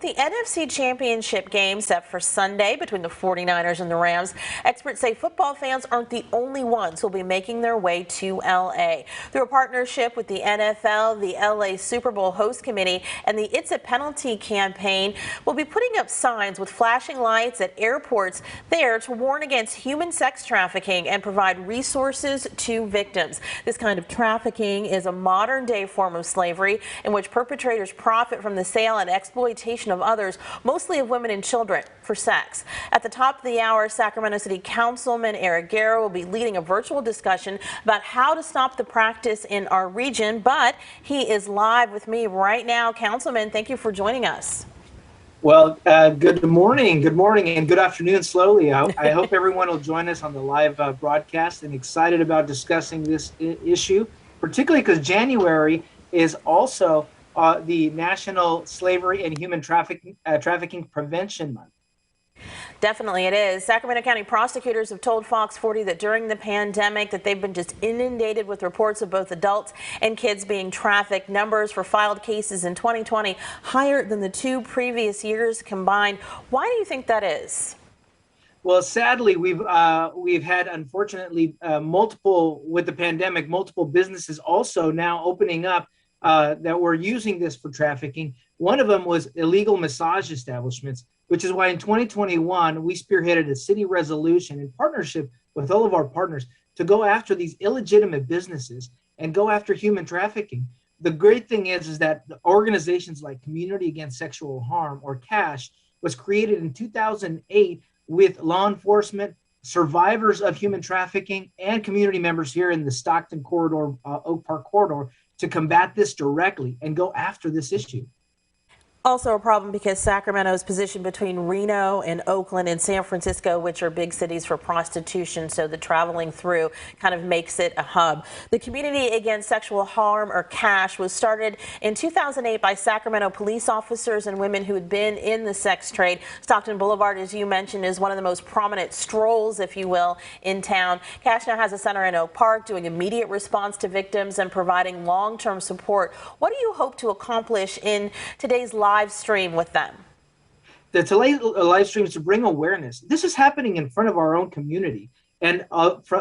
The NFC Championship game set for Sunday between the 49ers and the Rams. Experts say football fans aren't the only ones who will be making their way to L.A. Through a partnership with the NFL, the L.A. Super Bowl host committee, and the It's a Penalty campaign, will be putting up signs with flashing lights at airports there to warn against human sex trafficking and provide resources to victims. This kind of trafficking is a modern-day form of slavery in which perpetrators profit from the sale and exploitation of others, mostly of women and children, for sex. At the top of the hour, Sacramento City Councilman Eric Guerra will be leading a virtual discussion about how to stop the practice in our region, but he is live with me right now. Councilman, thank you for joining us. Well, good morning, and good afternoon slowly. I hope everyone will join us on the live broadcast, and excited about discussing this issue, particularly because January is also the National Slavery and Human Trafficking Prevention Month. Definitely it is. Sacramento County prosecutors have told Fox 40 that during the pandemic that they've been just inundated with reports of both adults and kids being trafficked. Numbers for filed cases in 2020 higher than the 2 previous years combined. Why do you think that is? Well, sadly, we've had, unfortunately, with the pandemic, multiple businesses also now opening up that were using this for trafficking. One of them was illegal massage establishments, which is why in 2021, we spearheaded a city resolution in partnership with all of our partners to go after these illegitimate businesses and go after human trafficking. The great thing is that the organizations like Community Against Sexual Harm, or CASH, was created in 2008 with law enforcement, survivors of human trafficking, and community members here in the Stockton corridor, Oak Park corridor, to combat this directly and go after this issue. Also a problem because Sacramento is positioned between Reno and Oakland and San Francisco, which are big cities for prostitution, so the traveling through kind of makes it a hub. The Community Against Sexual Harm, or CASH, was started in 2008 by Sacramento police officers and women who had been in the sex trade. Stockton Boulevard, as you mentioned, is one of the most prominent strolls, if you will, in town. CASH now has a center in Oak Park doing immediate response to victims and providing long-term support. What do you hope to accomplish in today's live stream with them? The live stream is to bring awareness. This is happening in front of our own community. And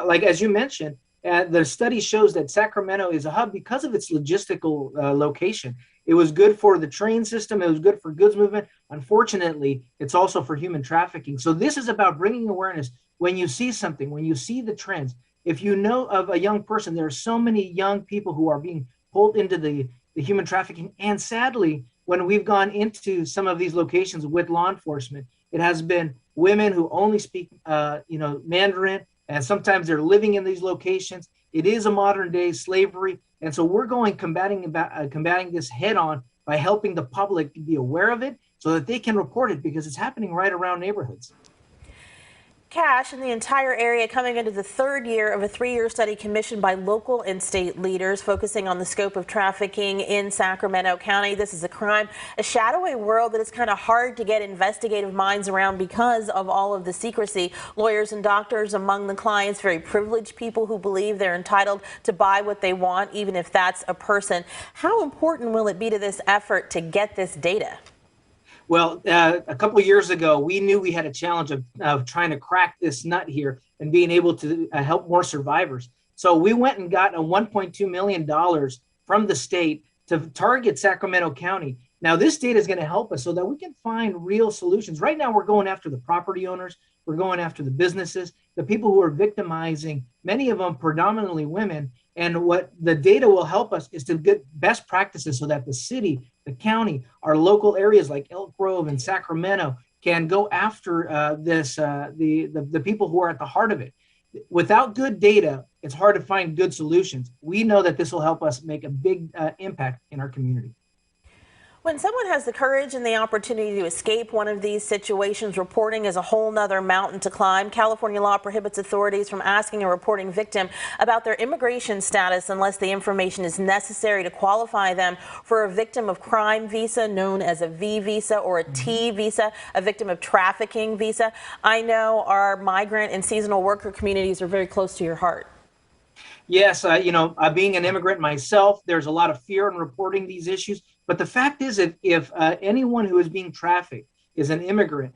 like as you mentioned, the study shows that Sacramento is a hub because of its logistical location. It was good for the train system. It was good for goods movement. Unfortunately, it's also for human trafficking. So this is about bringing awareness. When you see something, when you see the trends, if you know of a young person, there are so many young people who are being pulled into the human trafficking. And sadly, when we've gone into some of these locations with law enforcement, it has been women who only speak, Mandarin, and sometimes they're living in these locations. It is a modern day slavery. And so we're combating this head on by helping the public be aware of it so that they can report it, because it's happening right around neighborhoods. CASH in the entire area coming into the 3rd year of a 3-year study commissioned by local and state leaders focusing on the scope of trafficking in Sacramento County. This is a crime, a shadowy world that is kind of hard to get investigative minds around because of all of the secrecy. Lawyers and doctors among the clients, very privileged people who believe they're entitled to buy what they want, even if that's a person. How important will it be to this effort to get this data? Well, a couple of years ago, we knew we had a challenge of trying to crack this nut here and being able to help more survivors. So we went and got a $1.2 million from the state to target Sacramento County. Now, this data is going to help us so that we can find real solutions. Right now, we're going after the property owners. We're going after the businesses, the people who are victimizing, many of them predominantly women. And what the data will help us is to get best practices so that the city, the county, our local areas like Elk Grove and Sacramento can go after the people who are at the heart of it. Without good data, it's hard to find good solutions. We know that this will help us make a big impact in our community. When someone has the courage and the opportunity to escape one of these situations, reporting is a whole nother mountain to climb. California law prohibits authorities from asking a reporting victim about their immigration status unless the information is necessary to qualify them for a victim of crime visa, known as a V visa, or a T visa, a victim of trafficking visa. I know our migrant and seasonal worker communities are very close to your heart. Yes, being an immigrant myself, there's a lot of fear in reporting these issues. But the fact is, if anyone who is being trafficked is an immigrant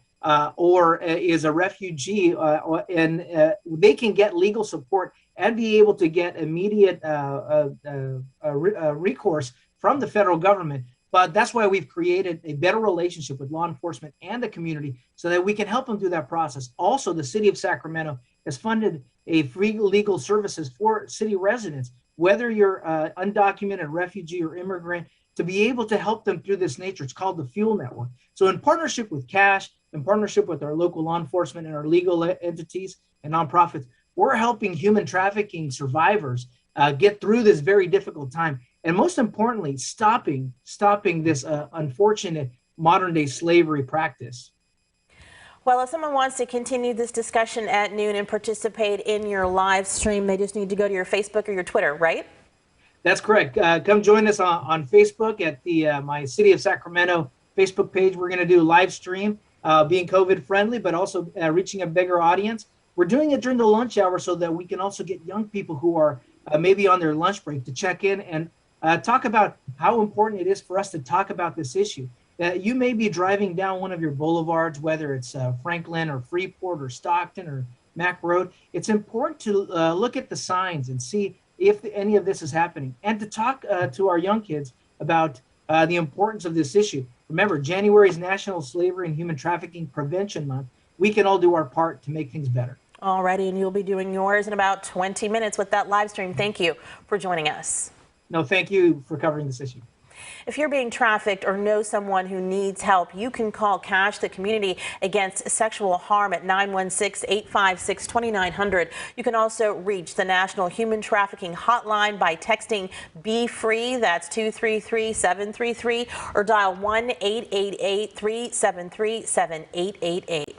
or is a refugee, and they can get legal support and be able to get immediate recourse from the federal government. But that's why we've created a better relationship with law enforcement and the community so that we can help them through that process. Also, the city of Sacramento has funded a free legal services for city residents, whether you're undocumented refugee or immigrant, to be able to help them through this nature. It's called the Fuel Network. So in partnership with Cash, in partnership with our local law enforcement and our legal entities and nonprofits, we're helping human trafficking survivors get through this very difficult time. And most importantly, stopping this unfortunate modern day slavery practice. Well, if someone wants to continue this discussion at noon and participate in your live stream, they just need to go to your Facebook or your Twitter, right? That's correct. Come join us on Facebook at the my City of Sacramento Facebook page. We're going to do a live stream, being COVID friendly, but also reaching a bigger audience. We're doing it during the lunch hour so that we can also get young people who are maybe on their lunch break to check in and talk about how important it is for us to talk about this issue. You may be driving down one of your boulevards, whether it's Franklin or Freeport or Stockton or Mack Road. It's important to look at the signs and see if any of this is happening, and to talk to our young kids about the importance of this issue. Remember, January is National Slavery and Human Trafficking Prevention Month. We can all do our part to make things better. Alrighty, and you'll be doing yours in about 20 minutes with that live stream. Thank you for joining us. No, thank you for covering this issue. If you're being trafficked or know someone who needs help, you can call Cash the Community Against Sexual Harm at 916-856-2900. You can also reach the National Human Trafficking Hotline by texting Be Free, that's 233-733, or dial 1-888-373-7888.